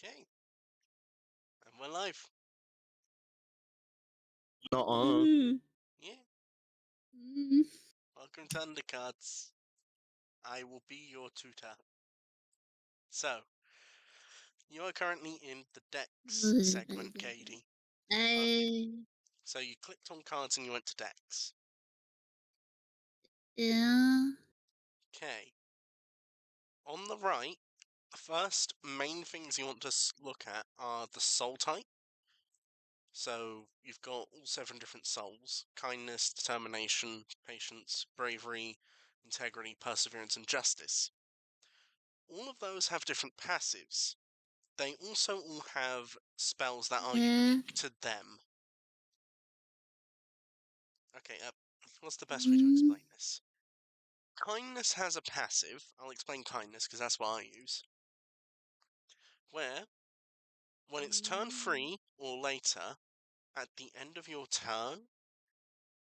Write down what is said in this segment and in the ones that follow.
Okay, and we're live. Nuh-uh. Yeah, Mm. welcome to Undercards. I will be your tutor. So, you are currently in the decks segment, Kadie. So you clicked on cards and you went to decks. Yeah. Okay. On the right, the first main things you want to look at are the soul type. So you've got all 7 different souls: kindness, determination, patience, bravery, integrity, perseverance, and justice. All of those have different passives. They also all have spells that are unique to them. Okay, what's the best way to explain this? Kindness has a passive. I'll explain kindness because that's what I use. Where, when it's turn 3 or later, at the end of your turn,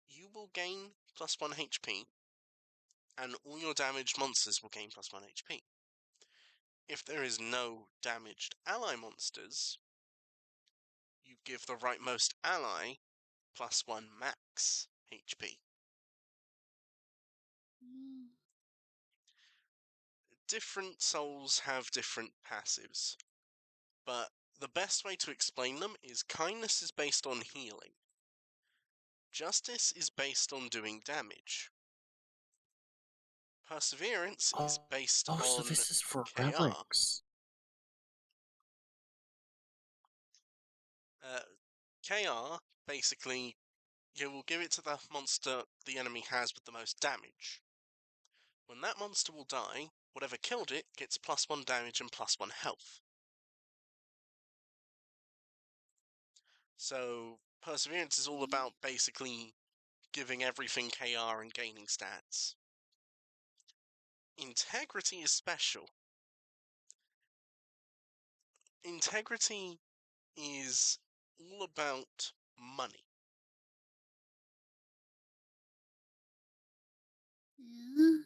you will gain +1 HP, and all your damaged monsters will gain +1 HP. If there is no damaged ally monsters, you give the rightmost ally +1 max HP. Different souls have different passives, but the best way to explain them is kindness is based on healing. Justice is based on doing damage. Perseverance is based so on this is for KR. relics. KR, basically, you will give it to the monster the enemy has with the most damage. When that monster will die, whatever killed it gets +1 damage and +1 health. So, Perseverance is all about basically giving everything KR and gaining stats. Integrity is special. Integrity is all about money. Yeah.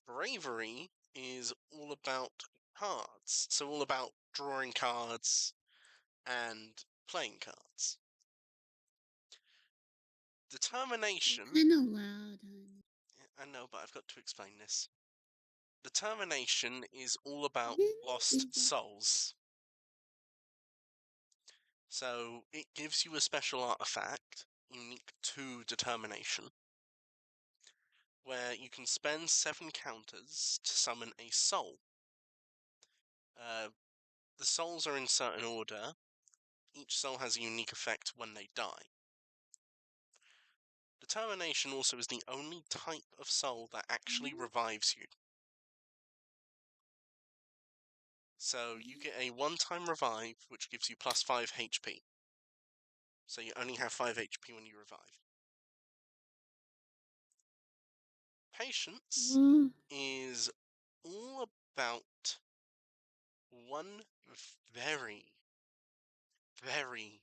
Bravery is all about cards, so all about drawing cards and playing cards. Determination. Kind of loud, honey. I know, but I've got to explain this. Determination is all about lost souls. So it gives you a special artifact unique to determination, where you can spend 7 counters to summon a soul. The souls are in certain order. Each soul has a unique effect when they die. Determination also is the only type of soul that actually revives you. So you get a one-time revive, which gives you +5 HP. So you only have 5 HP when you revive. Patience is all about one very, very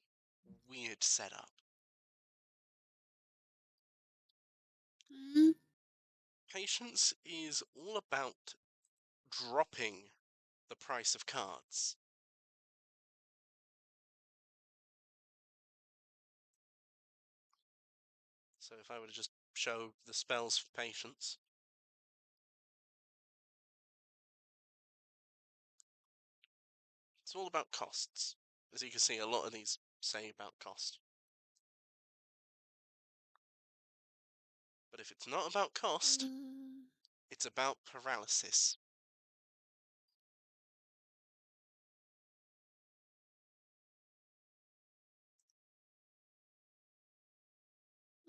weird setup. Patience is all about dropping the price of cards. So if I were to just show the spells for Patience. It's all about costs. As you can see, a lot of these say about cost. But if it's not about cost, it's about paralysis.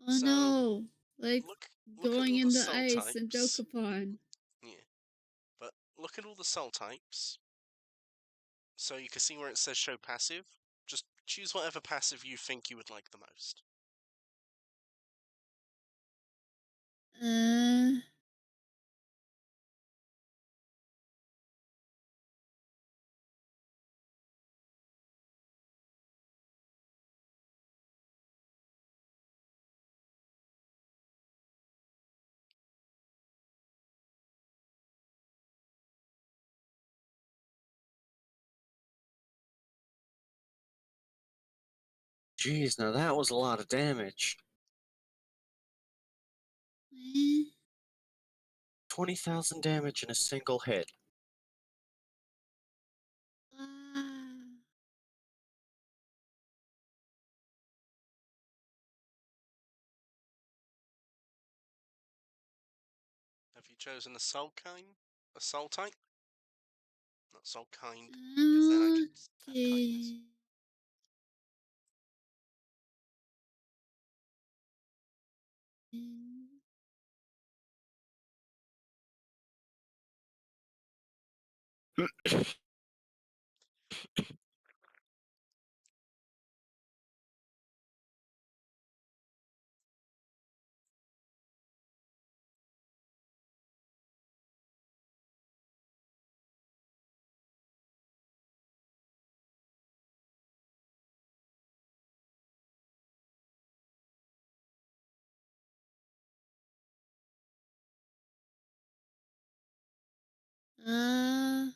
Oh So, no! Like look at going all the into soul ice and types. Dokapon. Yeah. But look at all the soul types. So you can see where it says show passive. Just choose whatever passive you think you would like the most. Jeez, now that was a lot of damage. Eh, 20,000 damage in a single hit. ah, Have you chosen a soul kind? A soul type? Not soul kind, because then I just have kindness. okay. Uh,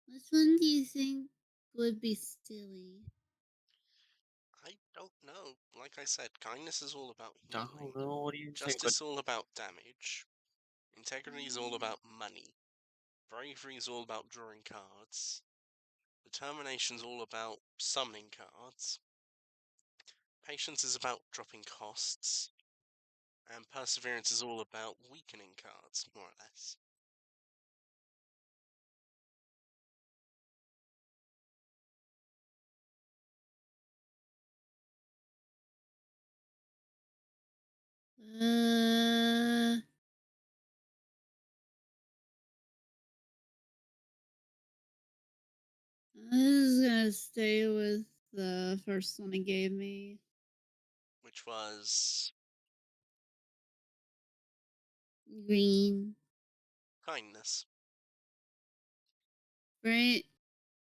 which one do you think would be silly? I don't know. Like I said, kindness is all about Don't healing. know, what do you think? But Justice all about damage. Integrity is all about money. Bravery is all about drawing cards. Determination's all about summoning cards. Patience is about dropping costs. And perseverance is all about weakening cards, more or less. Uh, I was gonna stay with the first one he gave me. Which was Green. kindness. Brain,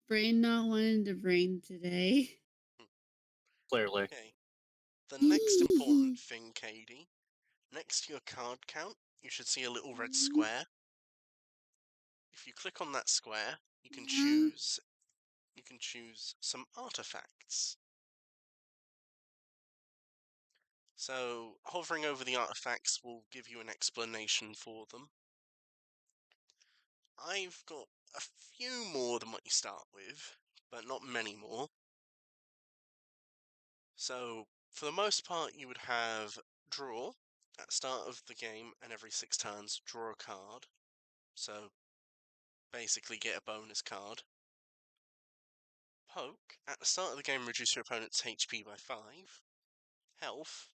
brain not wanting to brain today. clearly. Okay. The next important thing, Kadie, next to your card count, you should see a little red square. If you click on that square, you can choose some artifacts. So, hovering over the artifacts will give you an explanation for them. I've got a few more than what you start with, but not many more. So, for the most part, you would have draw at the start of the game, and every 6 turns, draw a card. So, basically get a bonus card. Poke, at the start of the game, reduce your opponent's HP by 5. Health,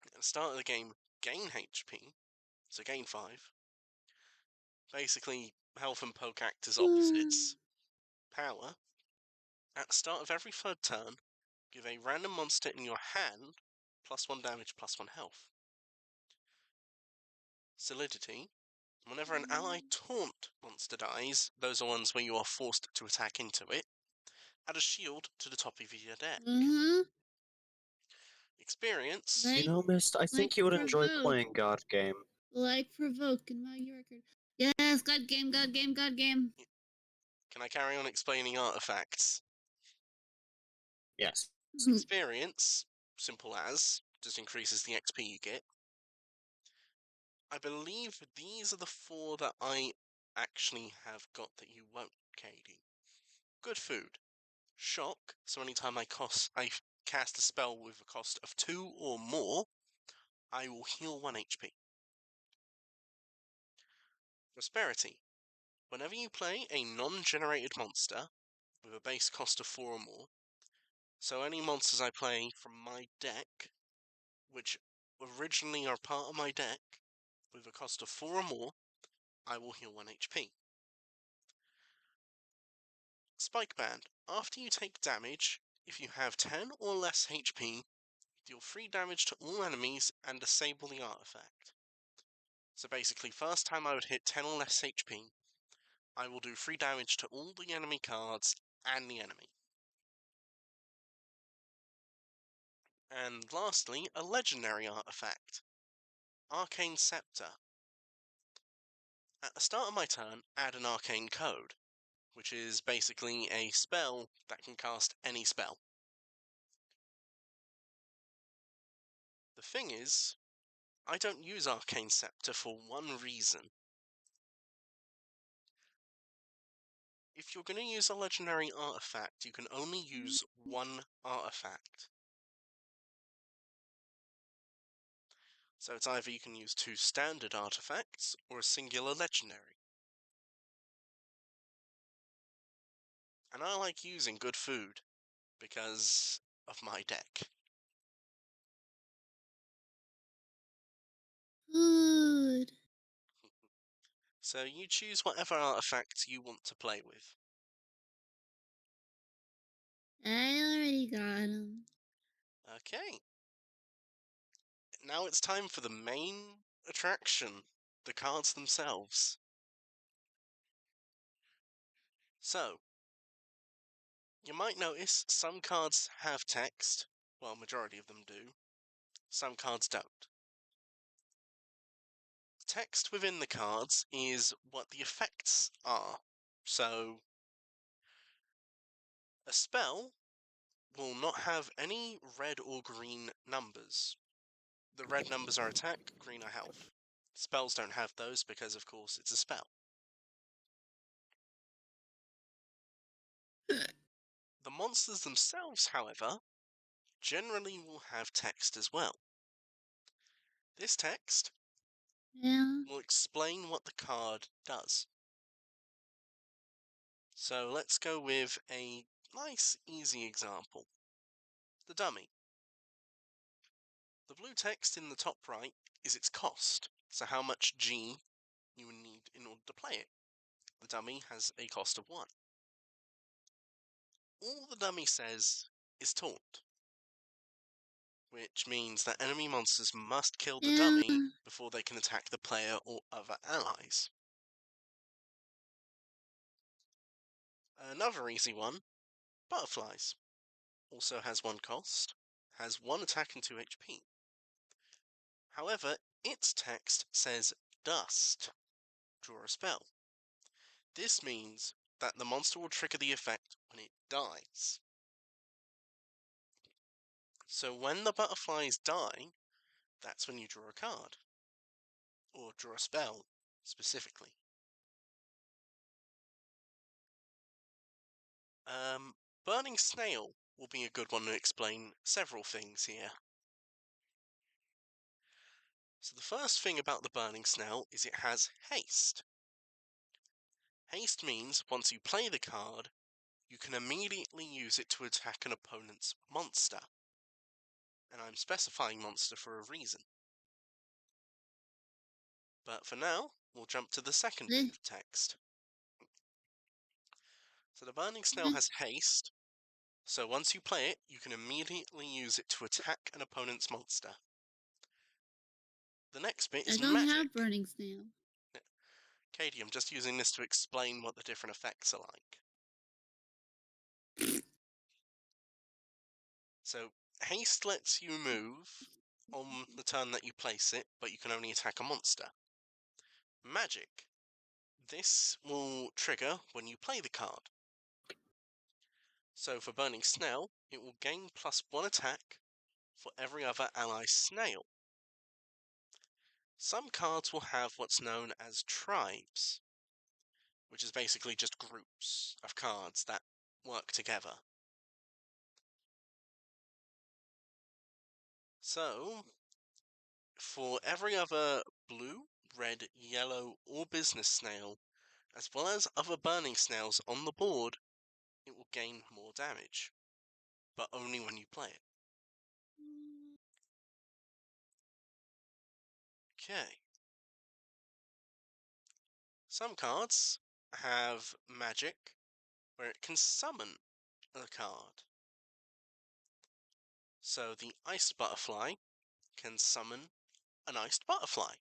at the start of the game, gain HP, so gain 5. Basically, health and poke act as opposites. Power, at the start of every third turn, give a random monster in your hand +1 damage, +1 health. Solidity, whenever an allied taunt monster dies, those are ones where you are forced to attack into it, add a shield to the top of your deck. Uh-huh. Experience, You Like, know, Mist, I like think you would enjoy provoke. playing God Game. Like provoke in my record. Yes, God game, God game, God game. can I carry on explaining artifacts? Yes. Experience, simple as, just increases the XP you get. I believe these are the 4 that I actually have got that you won't, Kadie. Good food. Shock, so anytime I cast a spell with a cost of 2 or more, I will heal 1 HP. Prosperity. Whenever you play a non-generated monster with a base cost of 4 or more, so any monsters I play from my deck, which originally are part of my deck, with a cost of 4 or more, I will heal 1 HP. Spike Band. After you take damage, if you have 10 or less HP, deal 3 damage to all enemies and disable the artifact. So basically, first time I would hit 10 or less HP, I will do 3 damage to all the enemy cards and the enemy. And lastly, a legendary artifact. Arcane Scepter. At the start of my turn, add an arcane code. which is basically a spell that can cast any spell. The thing is, I don't use Arcane Scepter for one reason. If you're going to use a legendary artifact, you can only use one artifact. So it's either you can use 2 standard artifacts or a singular legendary. And I like using good food because of my deck. Good. So you choose whatever artifacts you want to play with. I already got him. Okay. Now it's time for the main attraction, the cards themselves. So, you might notice some cards have text, well, majority of them do, some cards don't. Text within the cards is what the effects are. So, a spell will not have any red or green numbers. The red numbers are attack, green are health. Spells don't have those because, of course, it's a spell. The monsters themselves, however, generally will have text as well. This text Yeah. will explain what the card does. So let's go with a nice, easy example. The dummy. The blue text in the top right is its cost, so how much G you would need in order to play it. The dummy has a cost of 1. All the dummy says is taunt, which means that enemy monsters must kill the Yeah. dummy before they can attack the player or other allies. Another easy one, butterflies. Also has 1 cost, has 1 attack and 2 HP. However, its text says dust. Draw a spell. This means that the monster will trigger the effect when it dies. So when the butterflies die, that's when you draw a card. Or draw a spell, specifically. Burning Snail will be a good one to explain several things here. So the first thing about the Burning Snail is it has haste. Haste means once you play the card, you can immediately use it to attack an opponent's monster. And I'm specifying monster for a reason. But for now, we'll jump to the second bit of text. So the Burning Snail has haste, so once you play it, you can immediately use it to attack an opponent's monster. The next bit I is don't magic. have Burning Snail. Kadie, I'm just using this to explain what the different effects are like. So, haste lets you move on the turn that you place it, but you can only attack a monster. Magic. This will trigger when you play the card. So for Burning Snail, it will gain +1 attack for every other ally snail. Some cards will have what's known as tribes, which is basically just groups of cards that work together. So, for every other blue, red, yellow, or business snail, as well as other burning snails on the board, it will gain more damage, but only when you play it. Okay. Some cards have magic where it can summon a card. So the Iced Butterfly can summon an Iced Butterfly.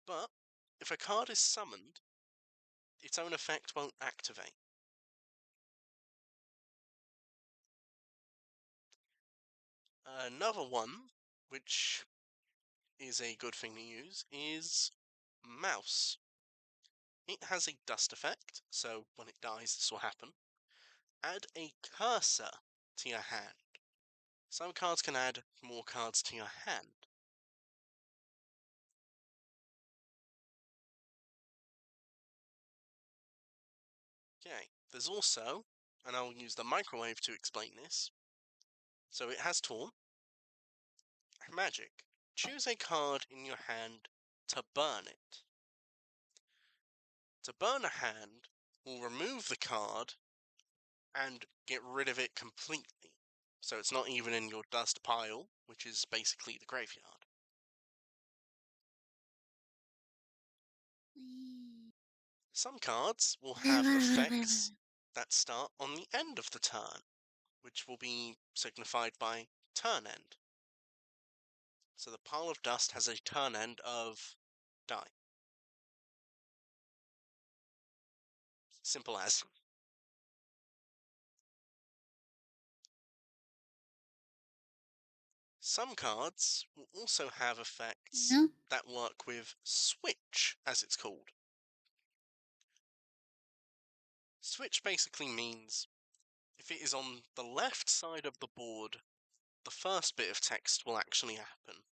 But if a card is summoned, its own effect won't activate. Another one, which is a good thing to use, is Mouse. It has a dust effect, so when it dies, this will happen. Add a cursor to your hand. Some cards can add more cards to your hand. Okay, there's also, and I'll use the microwave to explain this. So it has Taunt. Magic. Choose a card in your hand to burn it. To burn a hand will remove the card and get rid of it completely. So it's not even in your dust pile, which is basically the graveyard. Some cards will have effects that start on the end of the turn, which will be signified by turn end. So the pile of dust has a turn end of die. Simple as. Some cards will also have effects Yeah. that work with switch, as it's called. Switch basically means if it is on the left side of the board, the first bit of text will actually happen.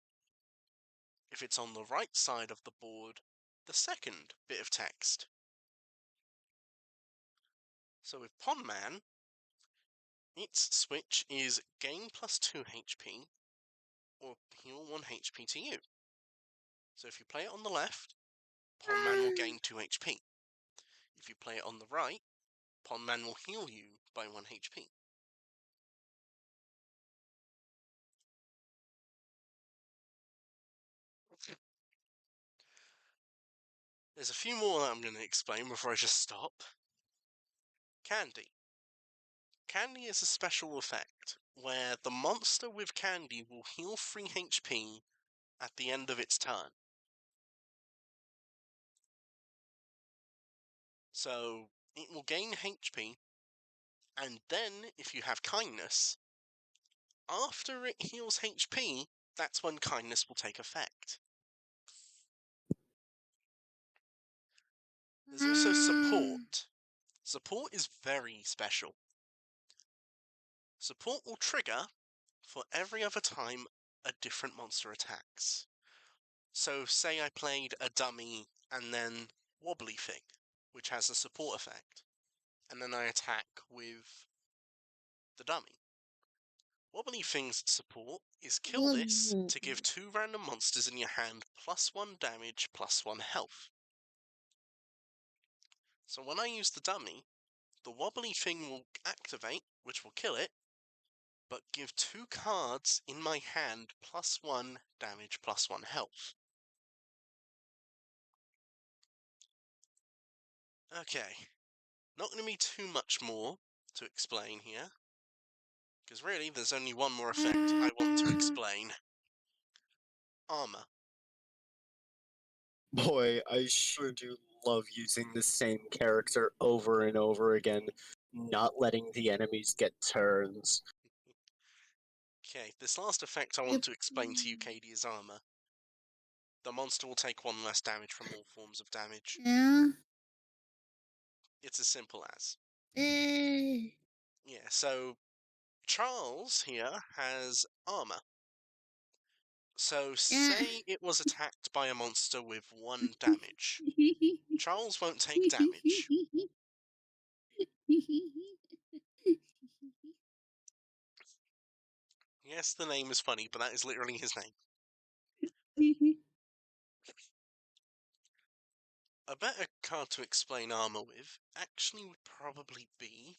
If it's on the right side of the board, the second bit of text. So with Pond Man, its switch is gain plus 2 HP or heal 1 HP to you. So if you play it on the left, Pond Man will gain 2 HP. If you play it on the right, Pond Man will heal you by 1 HP. There's a few more that I'm going to explain before I just stop. Kadie. Kadie is a special effect where the monster with Kadie will heal 3 HP at the end of its turn. So it will gain HP, and then if you have kindness, after it heals HP, that's when kindness will take effect. There's also support. Support is very special. Support will trigger for every other time a different monster attacks. So say I played a dummy and then Wobbly Thing, which has a support effect, and then I attack with the dummy. Wobbly Thing's support is kill this to give 2 random monsters in your hand +1 damage, +1 health. So when I use the dummy, the Wobbly Thing will activate, which will kill it, but give 2 cards in my hand +1 damage, +1 health. Okay, not going to be too much more to explain here, because really there's only one more effect I want to explain. Armor. Boy, I sure do love using the same character over and over again, not letting the enemies get turns. Okay, this last effect I want to explain to you, Kadie, is armor. The monster will take 1 less damage from all forms of damage. Yeah. It's as simple as. Eh. Yeah, so Charles here has armor. So say it was attacked by a monster with 1 damage. Charles won't take damage. Yes, the name is funny, but that is literally his name. A better card to explain armor with actually would probably be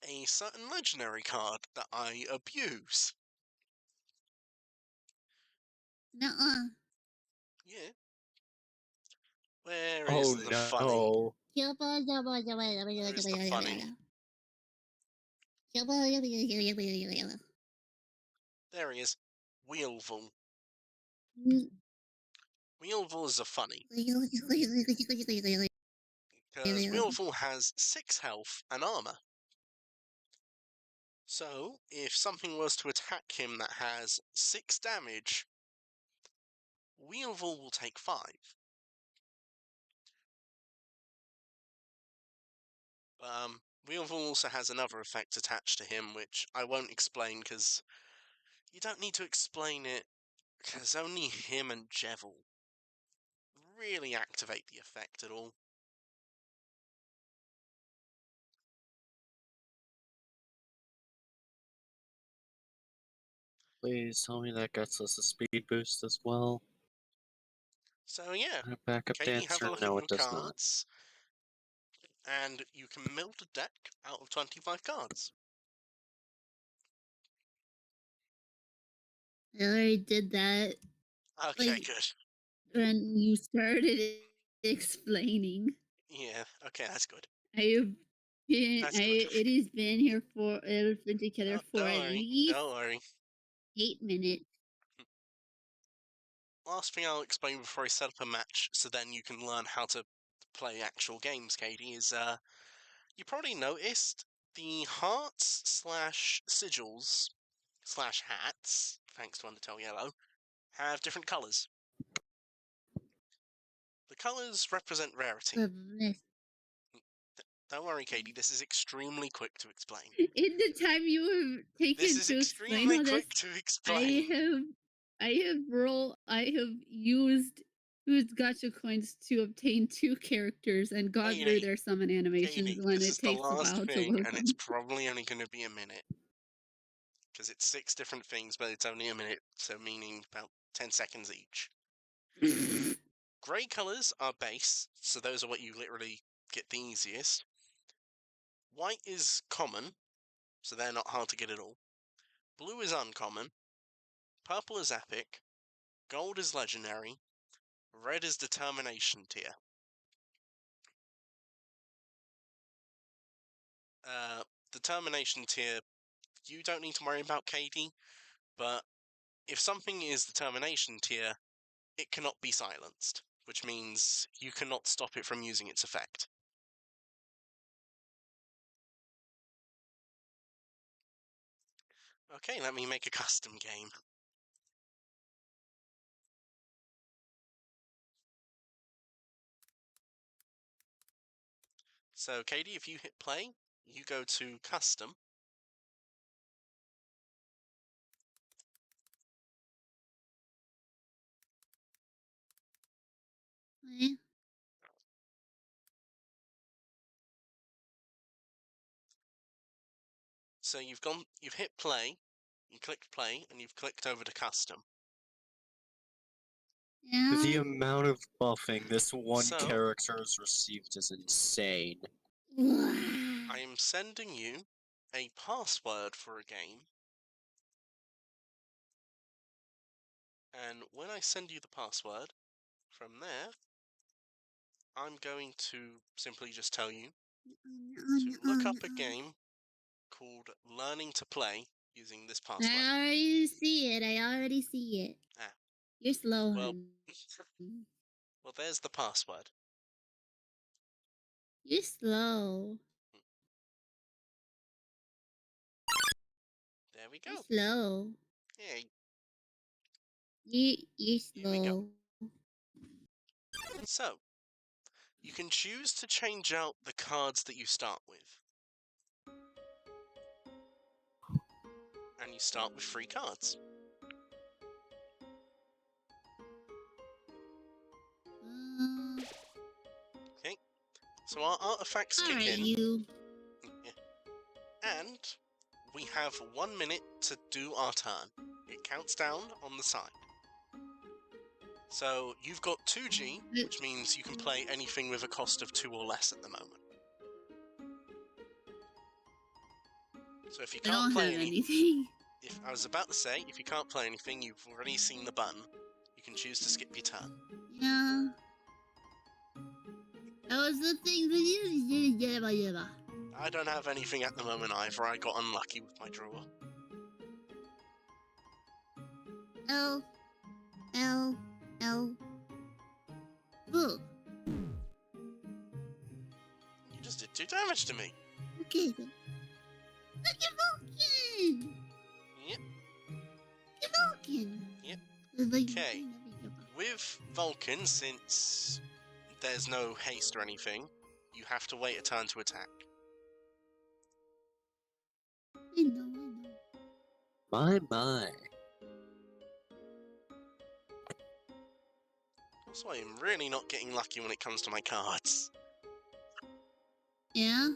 a certain legendary card that I abuse. Nuh-uh. Yeah. Where Oh is the funny? no. Where's the funny? There he is. Wheelvul. Wheelvul is a funny, because Wheelvul has 6 health and armor. So, if something was to attack him that has 6 damage, Wheelvul will take 5. But Weevil also has another effect attached to him, which I won't explain because you don't need to explain it, because only him and Jevil really activate the effect at all. Please tell me that gets us a speed boost as well. So yeah, And a backup Kadie, have a dancer? look at No, your it does not. cards, and you can build a deck out of 25 cards. I already did that. Okay, Like, good. when you started explaining. Yeah, okay, that's good. That's good. It has been here for it's been together for Don't at worry, least don't worry. 8 minutes. Last thing I'll explain before I set up a match, so then you can learn how to play actual games, Kadie, is you probably noticed the hearts slash sigils slash hats, thanks to Undertale Yellow, have different colours. The colours represent rarity. Goodness. Don't worry, Kadie, this is extremely quick to explain. In the time you have This taken is to explain extremely all this, quick to explain. I have used gacha coins to obtain 2 characters and gone through Kadie, their summon animations Kadie, when this it is the takes a last while to thing, load and it's them. probably only going to be a minute. Because it's 6 different things, but it's only a minute, so meaning about 10 seconds each. Grey colours are base, so those are what you literally get the easiest. White is common, so they're not hard to get at all. Blue is uncommon. Purple is epic. Gold is legendary. Red is determination tier. Determination tier, you don't need to worry about, Kadie, but if something is determination tier, it cannot be silenced, which means you cannot stop it from using its effect. Okay, let me make a custom game. So, Kadie, if you hit play, you go to custom. Eh, So you've hit play, you clicked play, and you've clicked over to custom. yeah. The amount of buffing this one So, character has received is insane. I am sending you a password for a game. And when I send you the password, from there, I'm going to simply just tell you to look up a game called Learning to Play using this password. I already see it. I already see it. Ah, You're slow, well, hun. well, there's the password. You're slow. There we You're go. slow. Yeah, You're here we go. slow. So, you can choose to change out the cards that you start with. And you start with 3 cards. Okay, so our artifacts kick Alright, in. you. And we have 1 minute to do our turn. It counts down on the side. So you've got 2G, which means you can play anything with a cost of 2 or less at the moment. So if you I can't don't play have anything. if I was about to say, if you can't play anything, you've already seen the button. You can choose to skip your turn. Yeah. That was the thing that you did. I don't have anything at the moment either. I got unlucky with my draw. L. L. L. Boo. You just did 2 damage to me. Okay then. Look at Vulcan! Yep. Look at Vulcan! Yep. Like, Okay. With Vulcan, since there's no haste or anything, you have to wait a turn to attack. My. Also, I'm really not getting lucky when it comes to my cards. Yeah?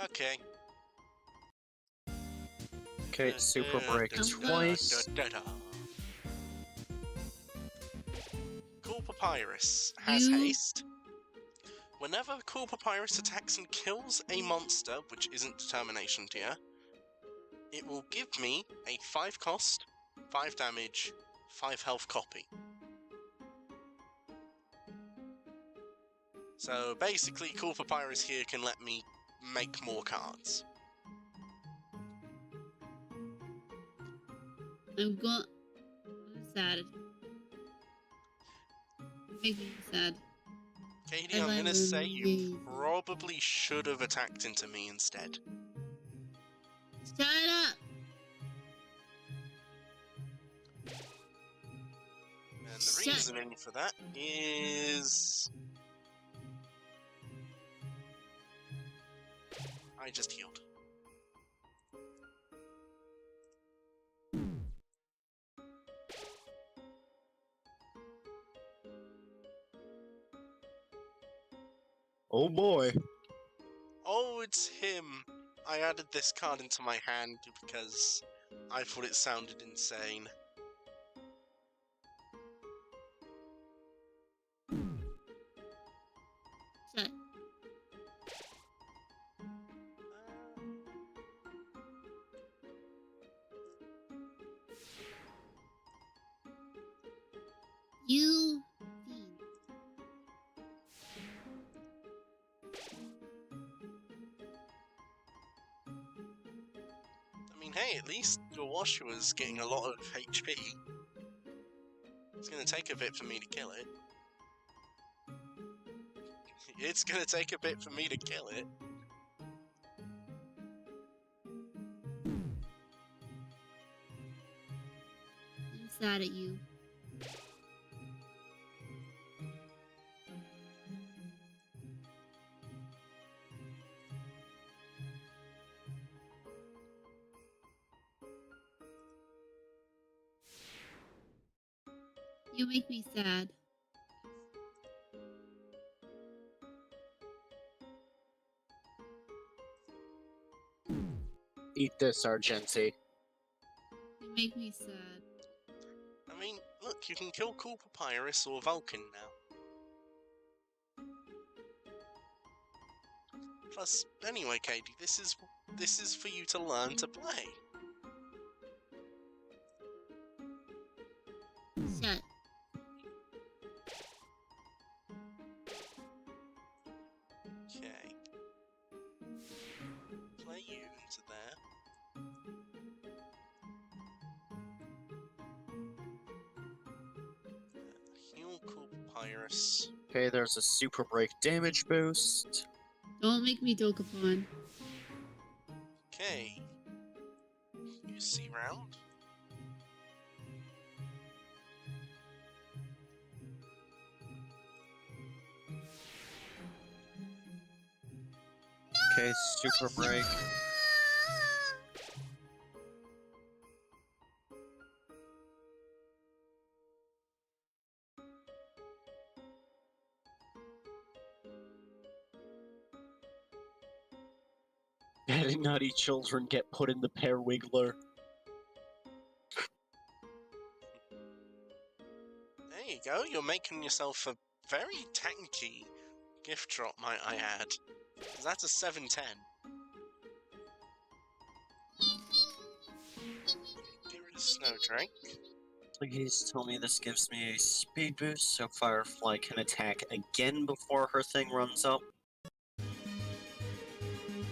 Okay. Okay, super break twice. Cool Papyrus has haste. Whenever Cool Papyrus attacks and kills a monster which isn't Determination tier, it will give me a 5 cost, 5 damage, 5 health copy. So basically, Cool Papyrus here can let me make more cards. I'm sad. Make me sad. Kadie, I'm gonna say you probably should have attacked into me instead. Shut up! And the reasoning for that is... I just healed. Oh boy. Oh, it's him! I added this card into my hand because I thought it sounded insane. Shut. You fiend. I mean, hey, at least your Washua's getting a lot of HP. It's gonna take a bit for me to kill it. It's gonna take a bit for me to kill it. I'm sad at you. You make me sad. Eat this, Argenti. You make me sad. I mean, look, you can kill Cool Papyrus or Vulcan now. Plus, anyway, Kadie, this is for you to learn to play. Shut. Okay. Play you into there. Heal Cool Papyrus. Okay, there's a super break damage boost. Don't make me Dokapon. Okay. You see round. Okay, super break. Very naughty children get put in the pear wiggler. There you go. You're making yourself a very tanky gift drop, might I add. 'Cause that's a 7/10. Get rid of Snowdrake. Please tell me this gives me a speed boost so Firefly can attack again before her thing runs up.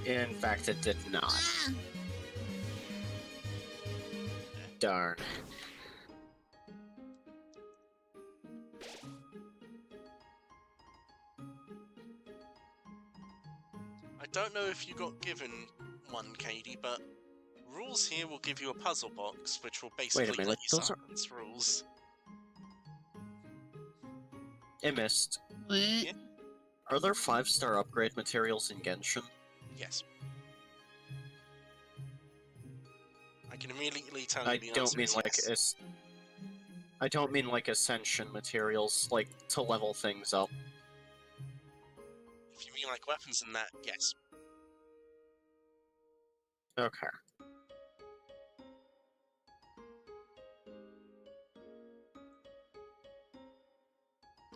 In fact, it did not. Ah! Darn. I don't know if you got given one, Kadie, but rules here will give you a puzzle box, which will basically minute, let you those are- silence rules. It missed. What? Yeah. Are there 5-star upgrade materials in Genshin? Yes. I can immediately tell I you the don't answer mean is like yes. I don't mean like ascension materials, like to level things up. If you mean like weapons and that, yes. Okay.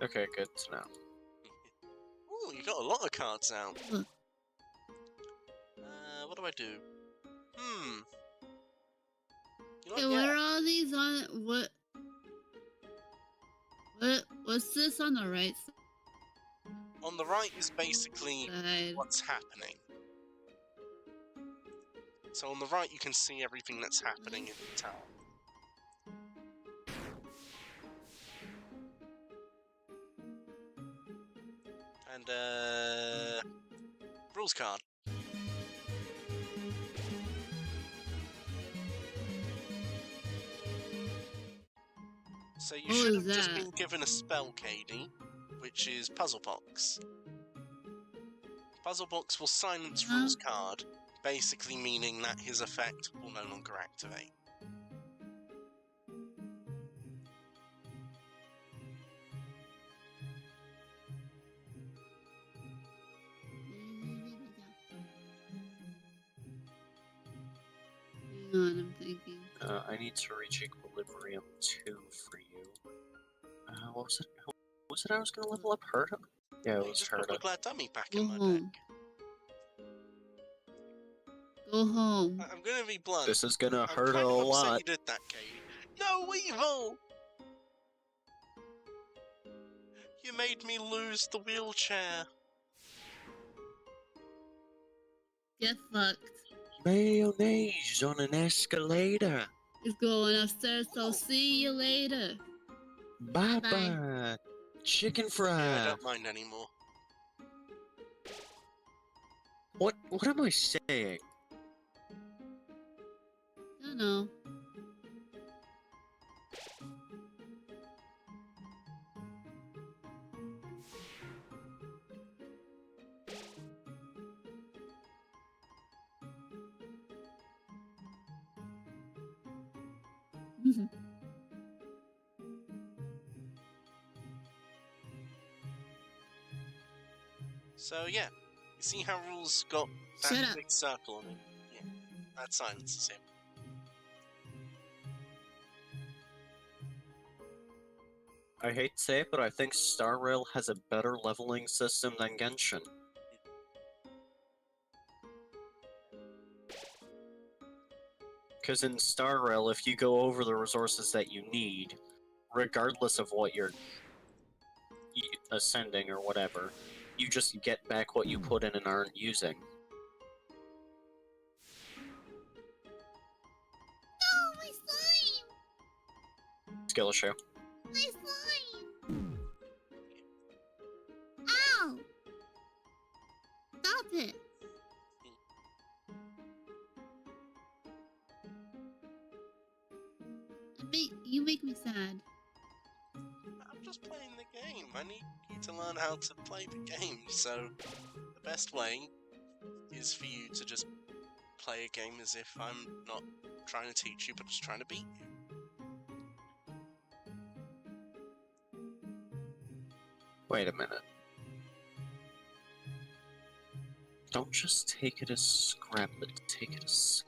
Okay, good to know. Ooh, you got a lot of cards out. Look. What do I do? You know Hey, what? what Yeah. are all these on? What's this on the right On the right is basically side? what's happening. So on the right you can see everything that's happening in the town. And rules card. So you What should was have just that? been given a spell, Kadie, which is Puzzle Box. Puzzle Box will silence Huh? rules card, basically meaning that his effect will no longer activate. Hang on, I'm thinking. I need to reach equilibrium 2 for you. What was it? What was it I was gonna level up? Herta? Yeah, it You was just put my Herta. glad dummy back Go in my deck. home. Go home. I'm gonna be blunt. This is gonna I'm hurt a kind of upset lot. you did that, Kadie. No, evil! You made me lose the wheelchair. Get fucked. Mayonnaise on an escalator. He's going upstairs, so Oh. see you later. Bye-bye. Chicken fry. Yeah, I don't mind anymore. What am I saying? Don't know. So yeah, you see how rules got that Shut up. big circle on it? Yeah, that silences him. I hate to say it, but I think Star Rail has a better leveling system than Genshin. Because in Star Rail, if you go over the resources that you need, regardless of what you're ascending or whatever, you just get back what you put in and aren't using. Oh, my slime! Skill issue. My slime! Ow! Stop it! You make me sad. I'm just playing the game. I need you to learn how to play the game. So the best way is for you to just play a game as if I'm not trying to teach you, but just trying to beat you. Wait a minute. Don't just take it as scrap it, take it as